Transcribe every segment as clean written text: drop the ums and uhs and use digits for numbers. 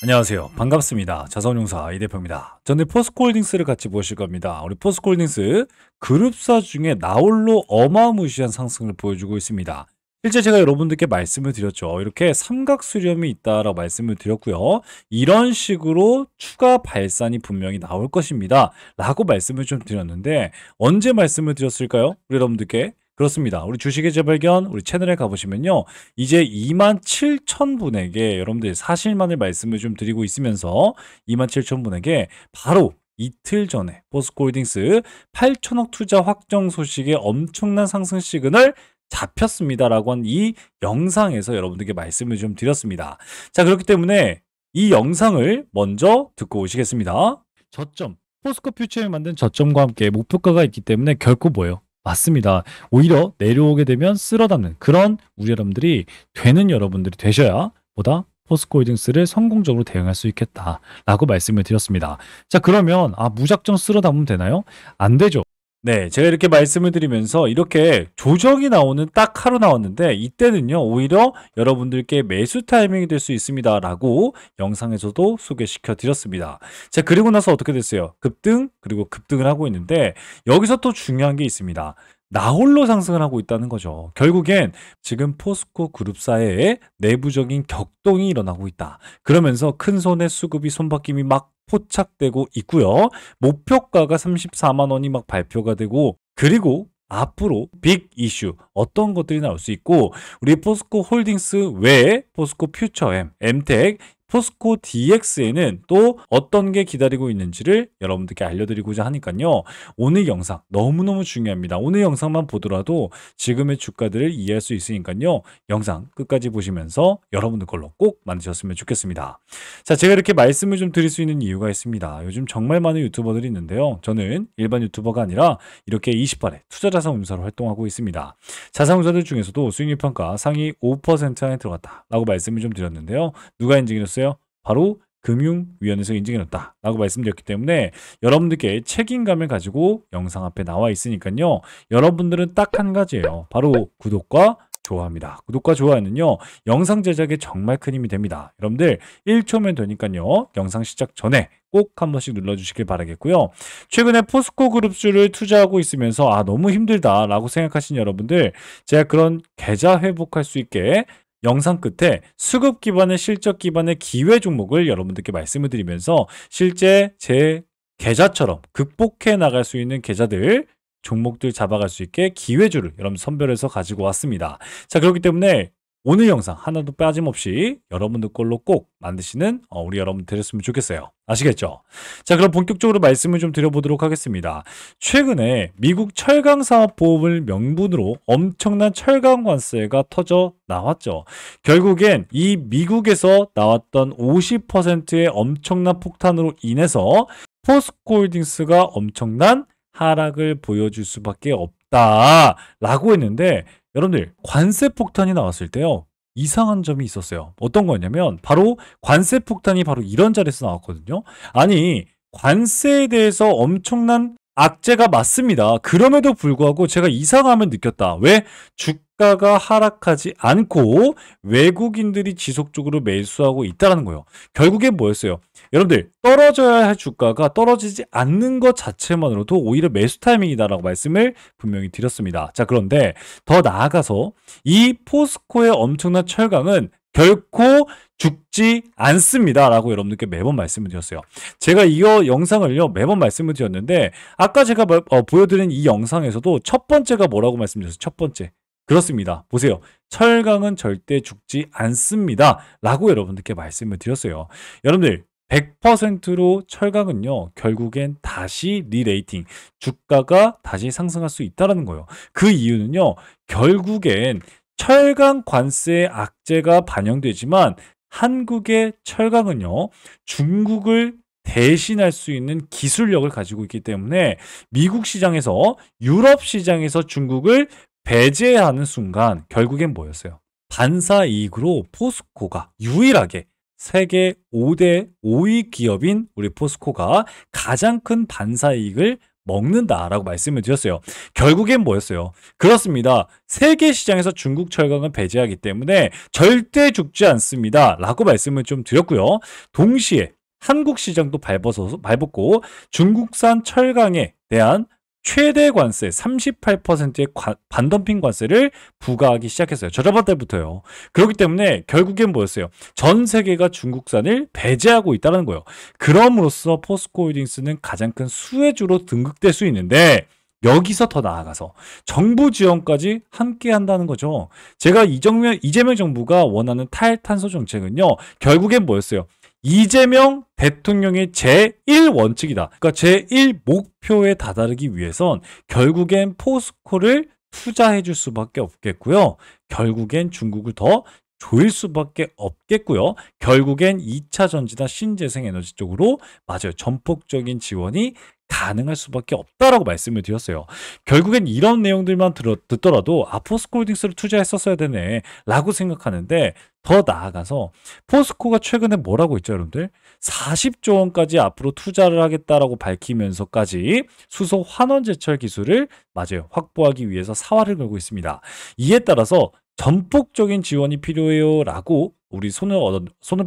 안녕하세요. 반갑습니다. 자산운용사 이대표입니다. 저는 포스코홀딩스를 같이 보실 겁니다. 우리 포스코홀딩스 그룹사 중에 나홀로 어마무시한 상승을 보여주고 있습니다. 실제 제가 여러분들께 말씀을 드렸죠. 이렇게 삼각수렴이 있다라고 말씀을 드렸고요. 이런 식으로 추가 발산이 분명히 나올 것입니다. 라고 말씀을 좀 드렸는데 언제 말씀을 드렸을까요? 우리 여러분들께. 그렇습니다. 우리 주식의 재발견 우리 채널에 가보시면요. 이제 27,000분에게 여러분들 사실만을 말씀을 좀 드리고 있으면서 27,000분에게 바로 이틀 전에 포스코홀딩스 8천억 투자 확정 소식에 엄청난 상승 시그널 잡혔습니다라고 한 이 영상에서 여러분들께 말씀을 좀 드렸습니다. 자, 그렇기 때문에 이 영상을 먼저 듣고 오시겠습니다. 저점, 포스코 퓨처에 만든 저점과 함께 목표가가 있기 때문에 결코 뭐예요? 맞습니다. 오히려 내려오게 되면 쓸어담는 그런 우리 여러분들이 되는 여러분들이 되셔야 보다 포스코홀딩스를 성공적으로 대응할 수 있겠다라고 말씀을 드렸습니다. 자, 그러면 무작정 쓸어담으면 되나요? 안 되죠. 네, 제가 이렇게 말씀을 드리면서 이렇게 조정이 나오는 딱 하루 나왔는데 이때는요 오히려 여러분들께 매수 타이밍이 될 수 있습니다 라고 영상에서도 소개시켜 드렸습니다. 자, 그리고 나서 어떻게 됐어요? 급등 그리고 급등을 하고 있는데 여기서 또 중요한 게 있습니다. 나홀로 상승을 하고 있다는 거죠. 결국엔 지금 포스코 그룹사의 내부적인 격동이 일어나고 있다. 그러면서 큰 손의 수급이 손바뀜이 막 포착되고 있고요. 목표가가 34만 원이 막 발표가 되고 그리고 앞으로 빅 이슈 어떤 것들이 나올 수 있고 우리 포스코 홀딩스 외에 포스코 퓨처엠, 엠텍, 포스코 DX에는 또 어떤 게 기다리고 있는지를 여러분들께 알려드리고자 하니까요. 오늘 영상 너무너무 중요합니다. 오늘 영상만 보더라도 지금의 주가들을 이해할 수 있으니까요. 영상 끝까지 보시면서 여러분들 걸로 꼭 만드셨으면 좋겠습니다. 자, 제가 이렇게 말씀을 좀 드릴 수 있는 이유가 있습니다. 요즘 정말 많은 유튜버들이 있는데요. 저는 일반 유튜버가 아니라 이렇게 28회 투자자산운용사로 활동하고 있습니다. 자산운용사들 중에서도 수익률 평가 상위 5% 안에 들어갔다 라고 말씀을 좀 드렸는데요. 누가 인증해줬어요? 바로 금융위원회에서 인증해줬다 라고 말씀드렸기 때문에 여러분들께 책임감을 가지고 영상 앞에 나와 있으니까요. 여러분들은 딱 한 가지예요. 바로 구독과 좋아합니다. 구독과 좋아요는요 영상 제작에 정말 큰 힘이 됩니다. 여러분들 1초면 되니까요 영상 시작 전에 꼭 한 번씩 눌러주시길 바라겠고요. 최근에 포스코 그룹주를 투자하고 있으면서 너무 힘들다 라고 생각하신 여러분들 제가 그런 계좌 회복할 수 있게 영상 끝에 수급 기반의 실적 기반의 기회 종목을 여러분들께 말씀을 드리면서 실제 제 계좌처럼 극복해 나갈 수 있는 계좌들 종목들 잡아갈 수 있게 기회주를 여러분 선별해서 가지고 왔습니다. 자, 그렇기 때문에 오늘 영상 하나도 빠짐없이 여러분들 걸로 꼭 만드시는 우리 여러분 되셨으면 좋겠어요. 아시겠죠? 자, 그럼 본격적으로 말씀을 좀 드려보도록 하겠습니다. 최근에 미국 철강사업보험을 명분으로 엄청난 철강 관세가 터져 나왔죠. 결국엔 이 미국에서 나왔던 50%의 엄청난 폭탄으로 인해서 포스코홀딩스가 엄청난 하락을 보여줄 수밖에 없다라고 했는데 여러분들 관세 폭탄이 나왔을 때요 이상한 점이 있었어요. 어떤 거냐면 바로 관세 폭탄이 바로 이런 자리에서 나왔거든요. 아니 관세에 대해서 엄청난 악재가 맞습니다. 그럼에도 불구하고 제가 이상함을 느꼈다. 왜? 주가가 하락하지 않고 외국인들이 지속적으로 매수하고 있다는 거예요. 결국엔 뭐였어요? 여러분들 떨어져야 할 주가가 떨어지지 않는 것 자체만으로도 오히려 매수 타이밍이다라고 말씀을 분명히 드렸습니다. 자, 그런데 더 나아가서 이 포스코의 엄청난 철강은 결코 죽지 않습니다 라고 여러분들께 매번 말씀을 드렸어요. 제가 이 영상을요 매번 말씀을 드렸는데 아까 제가 보여드린 이 영상에서도 첫 번째가 뭐라고 말씀드렸어요? 첫 번째 그렇습니다. 보세요. 철강은 절대 죽지 않습니다 라고 여러분들께 말씀을 드렸어요. 여러분들 100%로 철강은요 결국엔 다시 리레이팅 주가가 다시 상승할 수 있다는 거예요. 그 이유는요 결국엔 철강 관세의 악재가 반영되지만 한국의 철강은요 중국을 대신할 수 있는 기술력을 가지고 있기 때문에 미국 시장에서 유럽 시장에서 중국을 배제하는 순간 결국엔 뭐였어요? 반사 이익으로 포스코가 유일하게 세계 5대 5위 기업인 우리 포스코가 가장 큰 반사 이익을 먹는다라고 말씀을 드렸어요. 결국엔 뭐였어요? 그렇습니다. 세계 시장에서 중국 철강을 배제하기 때문에 절대 죽지 않습니다. 라고 말씀을 좀 드렸고요. 동시에 한국 시장도 밟았고 중국산 철강에 대한 최대 관세 38%의 반덤핑 관세를 부과하기 시작했어요. 저저번 달부터요. 그렇기 때문에 결국엔 뭐였어요? 전 세계가 중국산을 배제하고 있다는 거예요. 그럼으로써 포스코홀딩스는 가장 큰 수혜주로 등극될 수 있는데 여기서 더 나아가서 정부 지원까지 함께 한다는 거죠. 제가 이재명 정부가 원하는 탈탄소 정책은요. 결국엔 뭐였어요? 이재명 대통령의 제1원칙이다. 그러니까 제1 목표에 다다르기 위해선 결국엔 포스코를 투자해 줄 수밖에 없겠고요. 결국엔 중국을 더 조일 수밖에 없겠고요. 결국엔 2차 전지나 신재생 에너지 쪽으로 맞아요. 전폭적인 지원이 가능할 수밖에 없다라고 말씀을 드렸어요. 결국엔 이런 내용들만 듣더라도 포스코홀딩스를 투자했었어야 되네 라고 생각하는데 더 나아가서 포스코가 최근에 뭐라고 했죠, 여러분들? 40조 원까지 앞으로 투자를 하겠다라고 밝히면서까지 수소 환원제철 기술을 맞아요. 확보하기 위해서 사활을 걸고 있습니다. 이에 따라서 전폭적인 지원이 필요해요 라고 우리 손을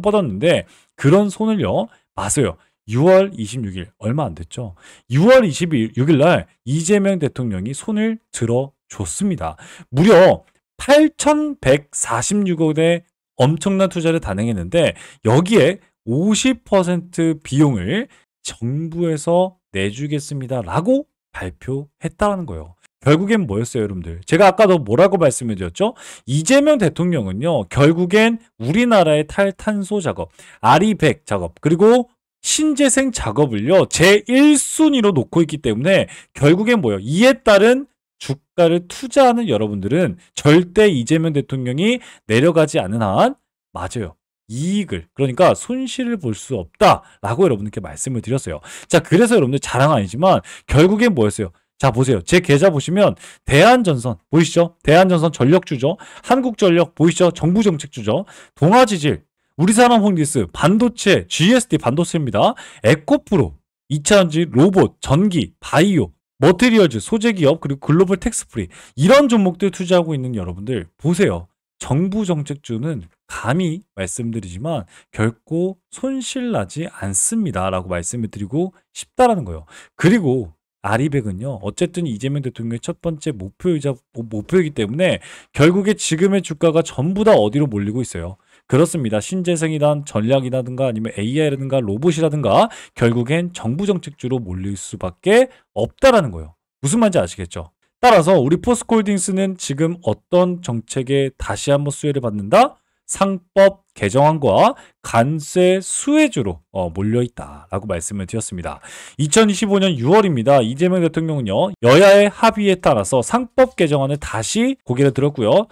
뻗었는데 그런 손을요. 맞아요. 6월 26일 얼마 안 됐죠. 6월 26일 날 이재명 대통령이 손을 들어줬습니다. 무려 8,146억의 엄청난 투자를 단행했는데 여기에 50% 비용을 정부에서 내주겠습니다 라고 발표했다는 거예요. 결국엔 뭐였어요, 여러분들? 제가 아까도 뭐라고 말씀을 드렸죠? 이재명 대통령은요, 결국엔 우리나라의 탈탄소 작업, RE100 작업, 그리고 신재생 작업을요, 제1순위로 놓고 있기 때문에 결국엔 뭐예요? 이에 따른 주가를 투자하는 여러분들은 절대 이재명 대통령이 내려가지 않은 한, 맞아요. 이익을, 그러니까 손실을 볼 수 없다라고 여러분들께 말씀을 드렸어요. 자, 그래서 여러분들 자랑 아니지만 결국엔 뭐였어요? 자, 보세요. 제 계좌 보시면 대한전선 보이시죠? 대한전선 전력주죠. 한국전력 보이시죠? 정부정책주죠. 동아지질, 우리사람홀딩스, 반도체, GSD 반도체입니다. 에코프로, 2차전지, 로봇, 전기, 바이오, 머티리얼즈, 소재기업, 그리고 글로벌 텍스프리 이런 종목들 투자하고 있는 여러분들 보세요. 정부정책주는 감히 말씀드리지만 결코 손실나지 않습니다. 라고 말씀을 드리고 싶다라는 거예요. 그리고 RE100은요. 어쨌든 이재명 대통령의 첫 번째 목표이기 때문에 결국에 지금의 주가가 전부 다 어디로 몰리고 있어요. 그렇습니다. 신재생이란 전략이라든가 아니면 AI라든가 로봇이라든가 결국엔 정부 정책주로 몰릴 수밖에 없다라는 거예요. 무슨 말인지 아시겠죠? 따라서 우리 포스코홀딩스는 지금 어떤 정책에 다시 한번 수혜를 받는다? 상법 개정안과 관세 수혜주로 몰려있다라고 말씀을 드렸습니다. 2025년 6월입니다. 이재명 대통령은요. 여야의 합의에 따라서 상법 개정안을 다시 고개를 들었고요.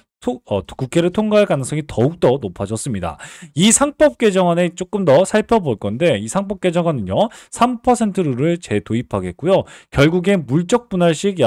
국회를 통과할 가능성이 더욱더 높아졌습니다. 이 상법 개정안에 조금 더 살펴볼 건데 이 상법 개정안은요. 3% 룰을 재도입하겠고요. 결국엔 물적 분할식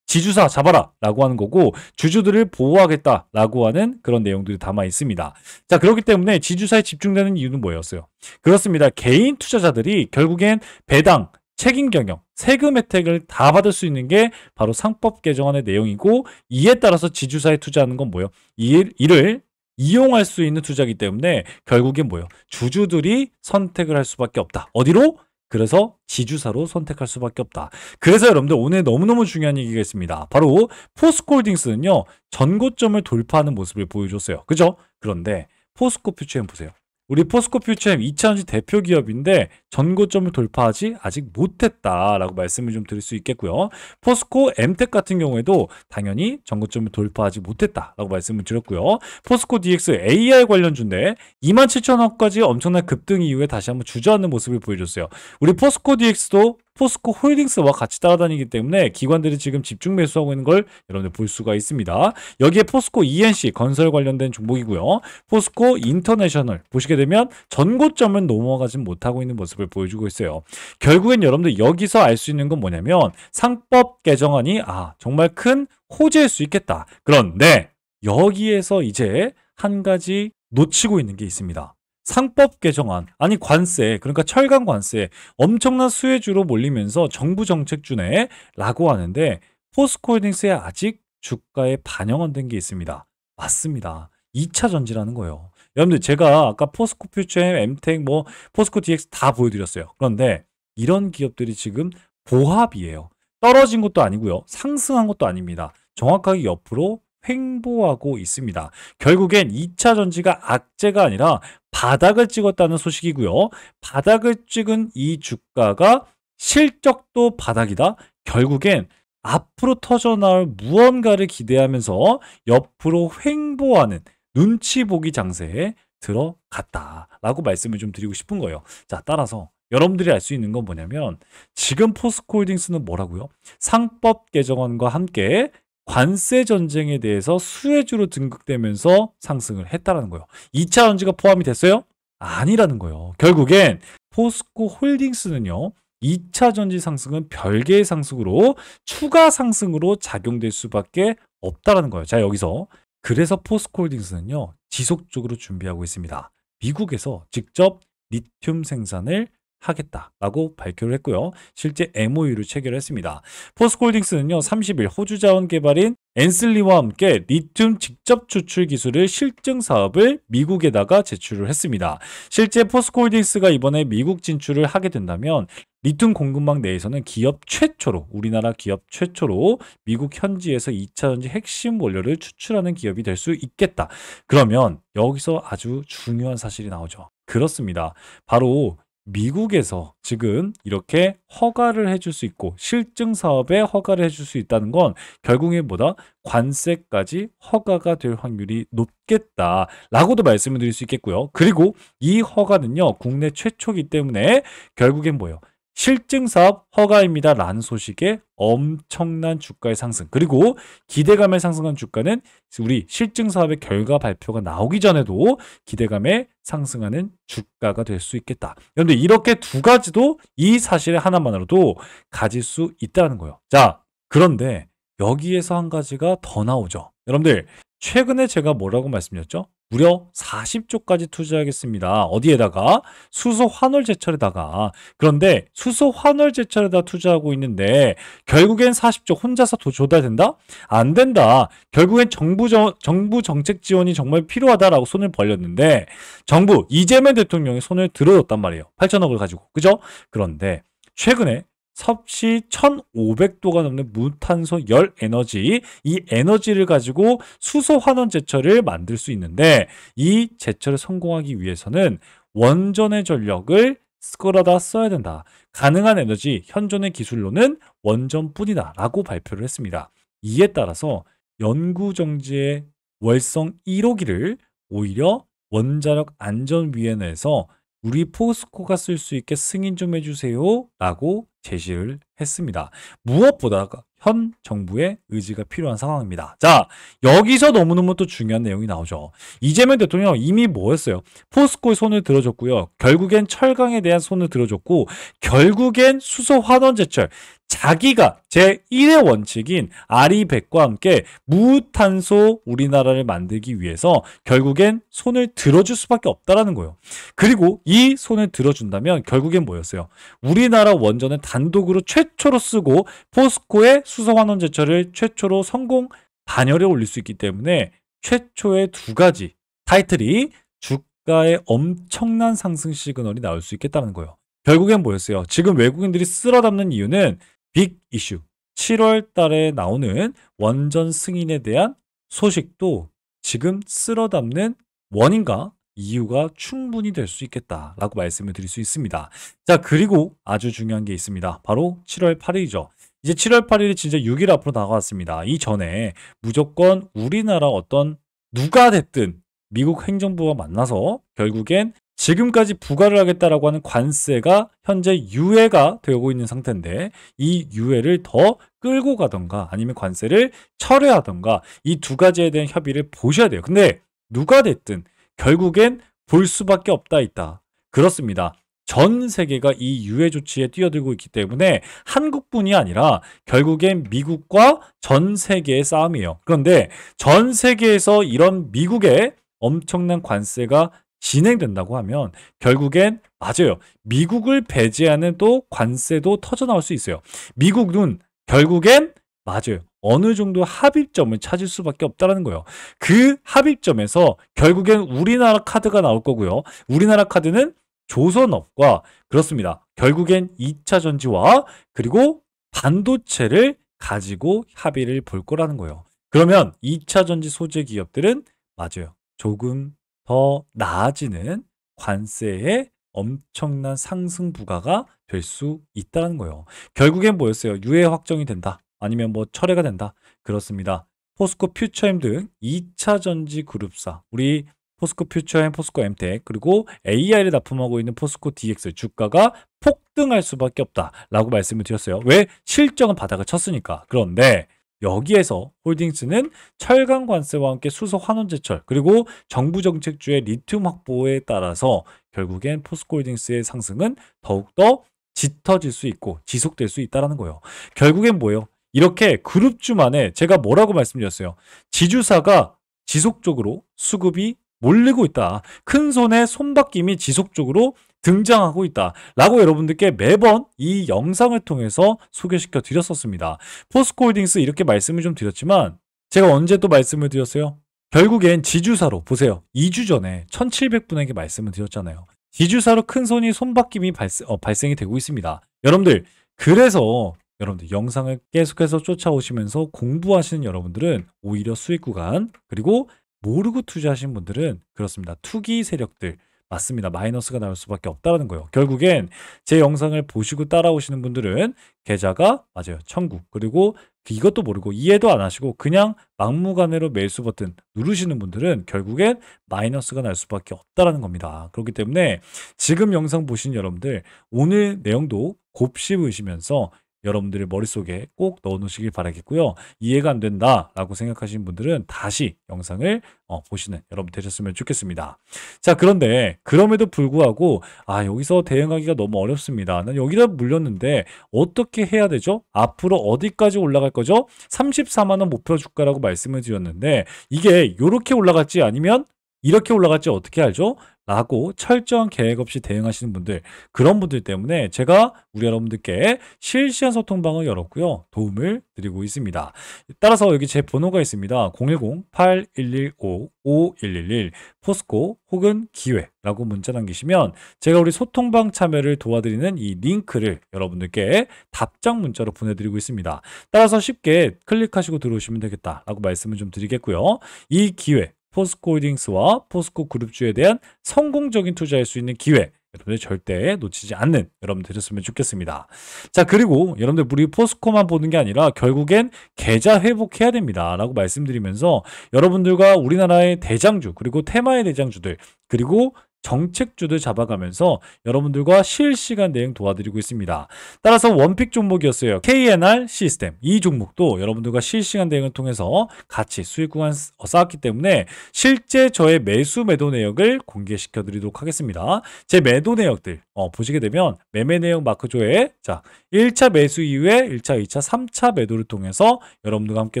지주사 잡아라 라고 하는 거고 주주들을 보호하겠다라고 하는 그런 내용들이 담아 있습니다. 자, 그렇기 때문에 지주사에 집중되는 이유는 뭐였어요? 그렇습니다. 개인 투자자들이 결국엔 배당, 책임 경영, 세금 혜택을 다 받을 수 있는 게 바로 상법 개정안의 내용이고 이에 따라서 지주사에 투자하는 건 뭐예요? 이를 이용할 수 있는 투자이기 때문에 결국엔 뭐예요? 주주들이 선택을 할 수밖에 없다. 어디로? 그래서 지주사로 선택할 수밖에 없다. 그래서 여러분들 오늘 너무너무 중요한 얘기가 있습니다. 바로 포스코홀딩스는요. 전고점을 돌파하는 모습을 보여줬어요. 그죠? 그런데 포스코 퓨처엠 보세요. 우리 포스코 퓨처엠 2차전지 대표 기업인데 전고점을 돌파하지 아직 못했다라고 말씀을 좀 드릴 수 있겠고요. 포스코 엠텍 같은 경우에도 당연히 전고점을 돌파하지 못했다라고 말씀을 드렸고요. 포스코 DX AI 관련주인데 27,000원까지 엄청난 급등 이후에 다시 한번 주저앉는 모습을 보여줬어요. 우리 포스코 DX도 포스코 홀딩스와 같이 따라다니기 때문에 기관들이 지금 집중 매수하고 있는 걸 여러분들 볼 수가 있습니다. 여기에 포스코 ENC 건설 관련된 종목이고요. 포스코 인터내셔널 보시게 되면 전고점을 넘어가지 못하고 있는 모습을 보여주고 있어요. 결국엔 여러분들 여기서 알 수 있는 건 뭐냐면 상법 개정안이 정말 큰 호재일 수 있겠다. 그런데 여기에서 이제 한 가지 놓치고 있는 게 있습니다. 상법 개정안, 아니 관세, 그러니까 철강 관세 엄청난 수혜주로 몰리면서 정부 정책주네 라고 하는데 포스코홀딩스에 아직 주가에 반영 안 된 게 있습니다. 맞습니다. 2차 전지라는 거예요. 여러분들 제가 아까 포스코 퓨처엠, 엠텍, 뭐 포스코 DX 다 보여드렸어요. 그런데 이런 기업들이 지금 보합이에요. 떨어진 것도 아니고요. 상승한 것도 아닙니다. 정확하게 옆으로 횡보하고 있습니다. 결국엔 2차 전지가 악재가 아니라 바닥을 찍었다는 소식이고요. 바닥을 찍은 이 주가가 실적도 바닥이다. 결국엔 앞으로 터져나올 무언가를 기대하면서 옆으로 횡보하는 눈치 보기 장세에 들어갔다라고 말씀을 좀 드리고 싶은 거예요. 자, 따라서 여러분들이 알 수 있는 건 뭐냐면 지금 포스코홀딩스는 뭐라고요? 상법 개정안과 함께 관세 전쟁에 대해서 수혜주로 등극되면서 상승을 했다라는 거예요. 2차 전지가 포함이 됐어요? 아니라는 거예요. 결국엔 포스코홀딩스는요. 2차 전지 상승은 별개의 상승으로 추가 상승으로 작용될 수밖에 없다라는 거예요. 자, 여기서 그래서 포스코홀딩스는요. 지속적으로 준비하고 있습니다. 미국에서 직접 리튬 생산을 하겠다라고 발표를 했고요. 실제 MOU를 체결했습니다. 포스코홀딩스는요. 30일 호주 자원 개발인 앤슬리와 함께 리튬 직접 추출 기술을 실증 사업을 미국에다가 제출을 했습니다. 실제 포스코홀딩스가 이번에 미국 진출을 하게 된다면 리튬 공급망 내에서는 기업 최초로, 우리나라 기업 최초로 미국 현지에서 2차 전지 핵심 원료를 추출하는 기업이 될 수 있겠다. 그러면 여기서 아주 중요한 사실이 나오죠. 그렇습니다. 바로 미국에서 지금 이렇게 허가를 해줄 수 있고 실증 사업에 허가를 해줄 수 있다는 건 결국엔 뭐다? 관세까지 허가가 될 확률이 높겠다라고도 말씀을 드릴 수 있겠고요. 그리고 이 허가는요. 국내 최초이기 때문에 결국엔 뭐예요? 실증사업 허가입니다 라는 소식에 엄청난 주가의 상승, 그리고 기대감에 상승한 주가는 우리 실증사업의 결과 발표가 나오기 전에도 기대감에 상승하는 주가가 될 수 있겠다. 그런데 이렇게 두 가지도 이 사실 하나만으로도 가질 수 있다는 거예요. 자, 그런데 여기에서 한 가지가 더 나오죠. 여러분들 최근에 제가 뭐라고 말씀드렸죠? 무려 40조까지 투자하겠습니다. 어디에다가? 수소 환월 제철에다가. 그런데 수소 환월 제철에다 투자하고 있는데 결국엔 40조 혼자서 조달된다? 안 된다. 결국엔 정부 정책 지원이 정말 필요하다라고 손을 벌렸는데 정부 이재명 대통령이 손을 들어줬단 말이에요. 8천억을 가지고. 그죠? 그런데 최근에 섭씨 1,500도가 넘는 무탄소 열 에너지, 이 에너지를 가지고 수소 환원 제철을 만들 수 있는데 이 제철을 성공하기 위해서는 원전의 전력을 끌어다 써야 된다. 가능한 에너지 현존의 기술로는 원전뿐이다 라고 발표를 했습니다. 이에 따라서 연구정지의 월성 1호기를 오히려 원자력 안전위원회에서 우리 포스코가 쓸 수 있게 승인 좀 해주세요 라고 제시를 했습니다. 무엇보다 현 정부의 의지가 필요한 상황입니다. 자, 여기서 너무너무 또 중요한 내용이 나오죠. 이재명 대통령 이미 뭐 했어요? 포스코의 손을 들어줬고요. 결국엔 철강에 대한 손을 들어줬고 결국엔 수소 환원 제철, 자기가 제1의 원칙인 아리백과 함께 무탄소 우리나라를 만들기 위해서 결국엔 손을 들어줄 수밖에 없다라는 거예요. 그리고 이 손을 들어준다면 결국엔 뭐였어요? 우리나라 원전은 단독으로 최초로 쓰고 포스코의 수소 환원 제철을 최초로 성공 반열에 올릴 수 있기 때문에 최초의 두 가지 타이틀이 주가의 엄청난 상승 시그널이 나올 수 있겠다는 거예요. 결국엔 뭐였어요? 지금 외국인들이 쓸어 담는 이유는 빅 이슈, 7월 달에 나오는 원전 승인에 대한 소식도 지금 쓸어 담는 원인과 이유가 충분히 될 수 있겠다라고 말씀을 드릴 수 있습니다. 자, 그리고 아주 중요한 게 있습니다. 바로 7월 8일이죠. 이제 7월 8일이 진짜 6일 앞으로 다가왔습니다. 이전에 무조건 우리나라 어떤 누가 됐든 미국 행정부와 만나서 결국엔 지금까지 부과를 하겠다라고 하는 관세가 현재 유예가 되고 있는 상태인데 이 유예를 더 끌고 가던가 아니면 관세를 철회하던가 이 두 가지에 대한 협의를 보셔야 돼요. 근데 누가 됐든 결국엔 볼 수밖에 없다 있다. 그렇습니다. 전 세계가 이 유예 조치에 뛰어들고 있기 때문에 한국뿐이 아니라 결국엔 미국과 전 세계의 싸움이에요. 그런데 전 세계에서 이런 미국의 엄청난 관세가 진행된다고 하면 결국엔 맞아요. 미국을 배제하는 또 관세도 터져나올 수 있어요. 미국은 결국엔 맞아요. 어느 정도 합의점을 찾을 수밖에 없다는 거예요. 그 합의점에서 결국엔 우리나라 카드가 나올 거고요. 우리나라 카드는 조선업과 그렇습니다. 결국엔 2차 전지와 그리고 반도체를 가지고 합의를 볼 거라는 거예요. 그러면 2차 전지 소재 기업들은 맞아요. 조금 더 나아지는 관세의 엄청난 상승 부과가 될 수 있다는 거예요. 결국엔 뭐였어요? 유해 확정이 된다. 아니면 뭐 철회가 된다. 그렇습니다. 포스코 퓨처엠 등 2차 전지 그룹사, 우리 포스코 퓨처엠, 포스코 엠텍, 그리고 AI를 납품하고 있는 포스코 DX 주가가 폭등할 수밖에 없다라고 말씀을 드렸어요. 왜? 실적은 바닥을 쳤으니까. 그런데 여기에서 홀딩스는 철강 관세와 함께 수소 환원 제철 그리고 정부 정책주의 리튬 확보에 따라서 결국엔 포스코홀딩스의 상승은 더욱더 짙어질 수 있고 지속될 수 있다는 거예요. 결국엔 뭐예요? 이렇게 그룹주만에 제가 뭐라고 말씀드렸어요? 지주사가 지속적으로 수급이 몰리고 있다. 큰 손에 손바뀜이 지속적으로 등장하고 있다. 라고 여러분들께 매번 이 영상을 통해서 소개시켜 드렸었습니다. 포스코홀딩스 이렇게 말씀을 좀 드렸지만 제가 언제 또 말씀을 드렸어요? 결국엔 지주사로 보세요. 2주 전에 1700분에게 말씀을 드렸잖아요. 지주사로 큰 손이 손바뀜이 발생이 되고 있습니다. 여러분들 그래서 여러분들 영상을 계속해서 쫓아오시면서 공부하시는 여러분들은 오히려 수익 구간 그리고 모르고 투자하신 분들은 그렇습니다. 투기 세력들 맞습니다. 마이너스가 나올 수밖에 없다는 거예요. 결국엔 제 영상을 보시고 따라오시는 분들은 계좌가 맞아요. 1009 그리고 이것도 모르고 이해도 안 하시고 그냥 막무가내로 매수 버튼 누르시는 분들은 결국엔 마이너스가 날 수밖에 없다는 겁니다. 그렇기 때문에 지금 영상 보신 여러분들 오늘 내용도 곱씹으시면서 여러분들의 머릿속에 꼭 넣어놓으시길 바라겠고요. 이해가 안 된다라고 생각하시는 분들은 다시 영상을 보시는 여러분 되셨으면 좋겠습니다. 자, 그런데 그럼에도 불구하고 여기서 대응하기가 너무 어렵습니다. 난 여기다 물렸는데 어떻게 해야 되죠? 앞으로 어디까지 올라갈 거죠? 34만 원 목표 주가라고 말씀을 드렸는데 이게 이렇게 올라갈지 아니면 이렇게 올라갈지 어떻게 알죠? 라고 철저한 계획 없이 대응하시는 분들 그런 분들 때문에 제가 우리 여러분들께 실시간 소통방을 열었고요. 도움을 드리고 있습니다. 따라서 여기 제 번호가 있습니다. 010-8115-5111 포스코 혹은 기회라고 문자 남기시면 제가 우리 소통방 참여를 도와드리는 이 링크를 여러분들께 답장 문자로 보내드리고 있습니다. 따라서 쉽게 클릭하시고 들어오시면 되겠다라고 말씀을 좀 드리겠고요. 이 기회 포스코홀딩스와 포스코 그룹주에 대한 성공적인 투자할 수 있는 기회 여러분들 절대 놓치지 않는 여러분 되셨으면 좋겠습니다. 자, 그리고 여러분들 우리 포스코만 보는 게 아니라 결국엔 계좌 회복해야 됩니다 라고 말씀드리면서 여러분들과 우리나라의 대장주 그리고 테마의 대장주들 그리고 정책주들 잡아가면서 여러분들과 실시간 대응 도와드리고 있습니다. 따라서 원픽 종목이었어요. KNR 시스템 이 종목도 여러분들과 실시간 대응을 통해서 같이 수익 구간 쌓았기 때문에 실제 저의 매수 매도 내역을 공개시켜 드리도록 하겠습니다. 제 매도 내역들 보시게 되면 매매 내역 마크조에 자 1차 매수 이후에 1차, 2차, 3차 매도를 통해서 여러분들과 함께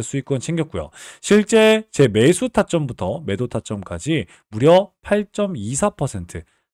수익권 챙겼고요. 실제 제 매수 타점부터 매도 타점까지 무려 8.24%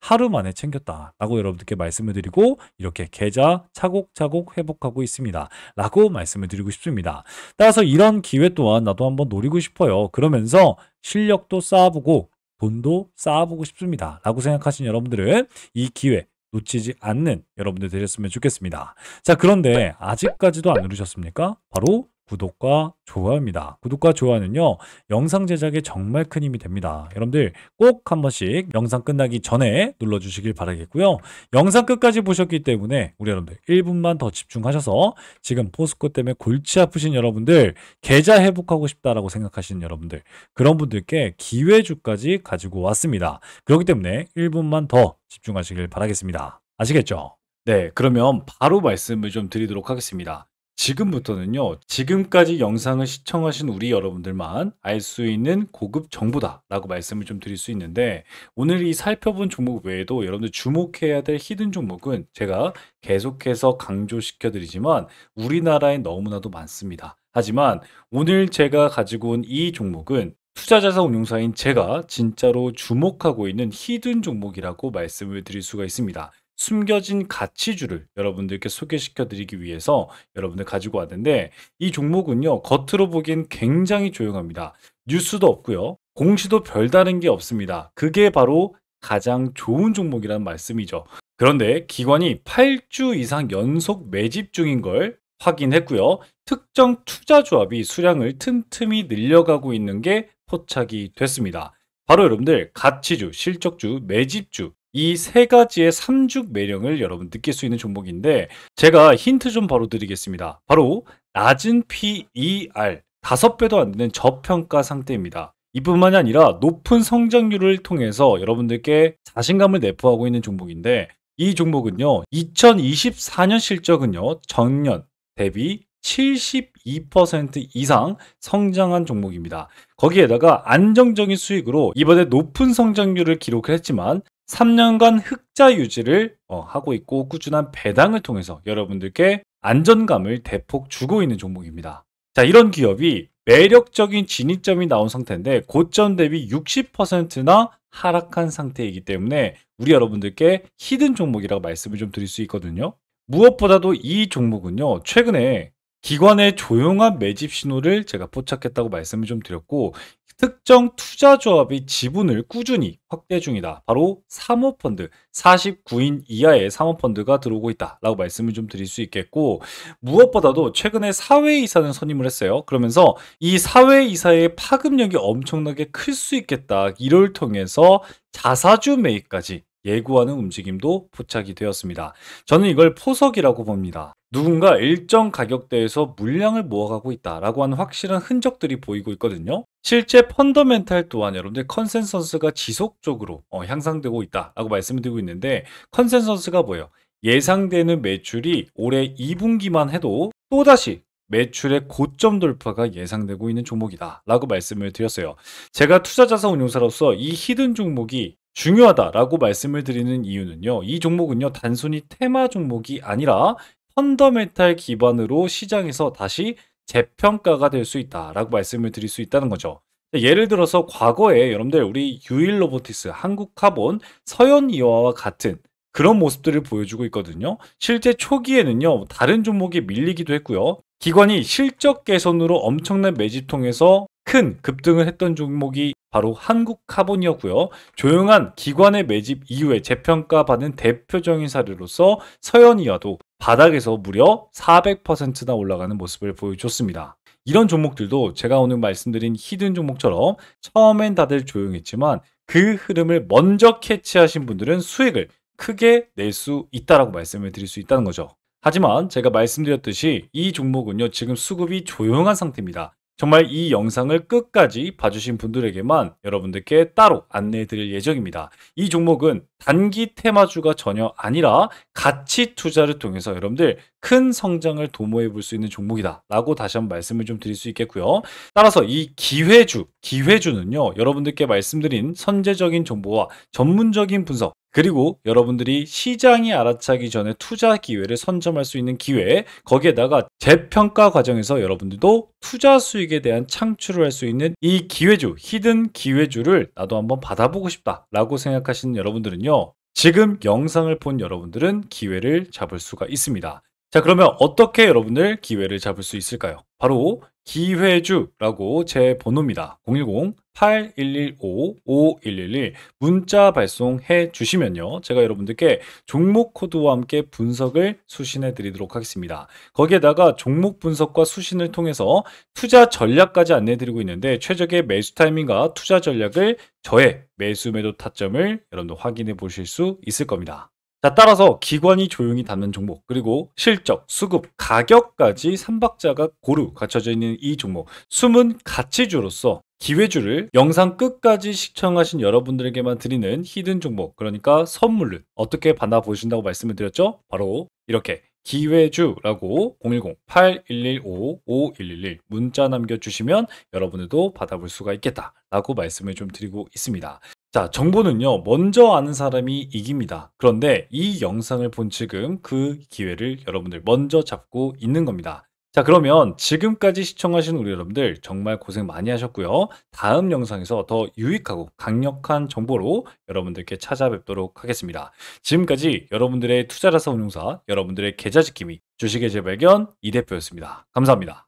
하루 만에 챙겼다라고 여러분들께 말씀을 드리고 이렇게 계좌 차곡차곡 회복하고 있습니다 라고 말씀을 드리고 싶습니다. 따라서 이런 기회 또한 나도 한번 노리고 싶어요. 그러면서 실력도 쌓아보고 돈도 쌓아보고 싶습니다 라고 생각하신 여러분들은 이 기회 놓치지 않는 여러분들 되셨으면 좋겠습니다. 자, 그런데 아직까지도 안 누르셨습니까? 바로 구독과 좋아요입니다. 구독과 좋아요는요 영상 제작에 정말 큰 힘이 됩니다. 여러분들 꼭 한 번씩 영상 끝나기 전에 눌러주시길 바라겠고요. 영상 끝까지 보셨기 때문에 우리 여러분들 1분만 더 집중하셔서 지금 포스코 때문에 골치 아프신 여러분들 계좌 회복하고 싶다라고 생각하시는 여러분들 그런 분들께 기회주까지 가지고 왔습니다. 그렇기 때문에 1분만 더 집중하시길 바라겠습니다. 아시겠죠? 네, 그러면 바로 말씀을 좀 드리도록 하겠습니다. 지금부터는요, 지금까지 영상을 시청하신 우리 여러분들만 알 수 있는 고급 정보다라고 말씀을 좀 드릴 수 있는데 오늘 이 살펴본 종목 외에도 여러분들 주목해야 될 히든 종목은 제가 계속해서 강조시켜 드리지만 우리나라에 너무나도 많습니다. 하지만 오늘 제가 가지고 온 이 종목은 투자자산 운용사인 제가 진짜로 주목하고 있는 히든 종목이라고 말씀을 드릴 수가 있습니다. 숨겨진 가치주를 여러분들께 소개시켜 드리기 위해서 여러분들 가지고 왔는데 이 종목은요, 겉으로 보기엔 굉장히 조용합니다. 뉴스도 없고요. 공시도 별다른 게 없습니다. 그게 바로 가장 좋은 종목이라는 말씀이죠. 그런데 기관이 8주 이상 연속 매집 중인 걸 확인했고요. 특정 투자 조합이 수량을 틈틈이 늘려가고 있는 게 포착이 됐습니다. 바로 여러분들 가치주, 실적주, 매집주 이 세 가지의 삼죽 매력을 여러분 느낄 수 있는 종목인데 제가 힌트 좀 바로 드리겠습니다. 바로 낮은 PER 5배도 안 되는 저평가 상태입니다. 이뿐만이 아니라 높은 성장률을 통해서 여러분들께 자신감을 내포하고 있는 종목인데 이 종목은요, 2024년 실적은요, 전년 대비 72% 이상 성장한 종목입니다. 거기에다가 안정적인 수익으로 이번에 높은 성장률을 기록을 했지만 3년간 흑자 유지를 하고 있고 꾸준한 배당을 통해서 여러분들께 안전감을 대폭 주고 있는 종목입니다. 자, 이런 기업이 매력적인 진입점이 나온 상태인데 고점 대비 60%나 하락한 상태이기 때문에 우리 여러분들께 히든 종목이라고 말씀을 좀 드릴 수 있거든요. 무엇보다도 이 종목은요, 최근에 기관의 조용한 매집 신호를 제가 포착했다고 말씀을 좀 드렸고, 특정 투자 조합의 지분을 꾸준히 확대 중이다. 바로 사모펀드, 49인 이하의 사모펀드가 들어오고 있다라고 말씀을 좀 드릴 수 있겠고, 무엇보다도 최근에 사회이사는 선임을 했어요. 그러면서 이 사회이사의 파급력이 엄청나게 클 수 있겠다. 이를 통해서 자사주 매입까지 예고하는 움직임도 포착이 되었습니다. 저는 이걸 포석이라고 봅니다. 누군가 일정 가격대에서 물량을 모아가고 있다라고 하는 확실한 흔적들이 보이고 있거든요. 실제 펀더멘탈 또한 여러분들 컨센서스가 지속적으로 향상되고 있다라고 말씀을 드리고 있는데 컨센서스가 뭐예요? 예상되는 매출이 올해 2분기만 해도 또다시 매출의 고점 돌파가 예상되고 있는 종목이다 라고 말씀을 드렸어요. 제가 투자자산 운용사로서 이 히든 종목이 중요하다라고 말씀을 드리는 이유는요. 이 종목은요, 단순히 테마 종목이 아니라 펀더멘탈 기반으로 시장에서 다시 재평가가 될 수 있다라고 말씀을 드릴 수 있다는 거죠. 예를 들어서 과거에 여러분들 우리 유일로보티스, 한국카본, 서현이와와 같은 그런 모습들을 보여주고 있거든요. 실제 초기에는요, 다른 종목이 밀리기도 했고요. 기관이 실적 개선으로 엄청난 매집 통해서 큰 급등을 했던 종목이 바로 한국카본이었고요. 조용한 기관의 매집 이후에 재평가받은 대표적인 사례로서 서현이와도 바닥에서 무려 400%나 올라가는 모습을 보여줬습니다. 이런 종목들도 제가 오늘 말씀드린 히든 종목처럼 처음엔 다들 조용했지만 그 흐름을 먼저 캐치하신 분들은 수익을 크게 낼 수 있다라고 말씀을 드릴 수 있다는 거죠. 하지만 제가 말씀드렸듯이 이 종목은요, 지금 수급이 조용한 상태입니다. 정말 이 영상을 끝까지 봐주신 분들에게만 여러분들께 따로 안내해 드릴 예정입니다. 이 종목은 단기 테마주가 전혀 아니라 가치 투자를 통해서 여러분들 큰 성장을 도모해 볼 수 있는 종목이다 라고 다시 한번 말씀을 좀 드릴 수 있겠고요. 따라서 이 기회주는요, 여러분들께 말씀드린 선제적인 정보와 전문적인 분석, 그리고 여러분들이 시장이 알아차기 전에 투자 기회를 선점할 수 있는 기회, 거기에다가 재평가 과정에서 여러분들도 투자 수익에 대한 창출을 할 수 있는 이 기회주, 히든 기회주를 나도 한번 받아보고 싶다라고 생각하시는 여러분들은요, 지금 영상을 본 여러분들은 기회를 잡을 수가 있습니다. 자, 그러면 어떻게 여러분들 기회를 잡을 수 있을까요? 바로 기회주라고 제 번호입니다. 010-8115-5111 문자 발송해 주시면요, 제가 여러분들께 종목 코드와 함께 분석을 수신해 드리도록 하겠습니다. 거기에다가 종목 분석과 수신을 통해서 투자 전략까지 안내 드리고 있는데 최적의 매수 타이밍과 투자 전략을 저의 매수 매도 타점을 여러분들 확인해 보실 수 있을 겁니다. 자, 따라서 기관이 조용히 담는 종목, 그리고 실적, 수급, 가격까지 3박자가 고루 갖춰져 있는 이 종목, 숨은 가치주로서 기회주를 영상 끝까지 시청하신 여러분들에게만 드리는 히든 종목, 그러니까 선물을 어떻게 받아보신다고 말씀을 드렸죠? 바로 이렇게 기회주라고 010-8115-5111 문자 남겨주시면 여러분들도 받아볼 수가 있겠다라고 말씀을 좀 드리고 있습니다. 자, 정보는요, 먼저 아는 사람이 이깁니다. 그런데 이 영상을 본 지금 그 기회를 여러분들 먼저 잡고 있는 겁니다. 자, 그러면 지금까지 시청하신 우리 여러분들 정말 고생 많이 하셨고요. 다음 영상에서 더 유익하고 강력한 정보로 여러분들께 찾아뵙도록 하겠습니다. 지금까지 여러분들의 투자자산 운용사, 여러분들의 계좌 지킴이, 주식의 재발견 이 대표였습니다. 감사합니다.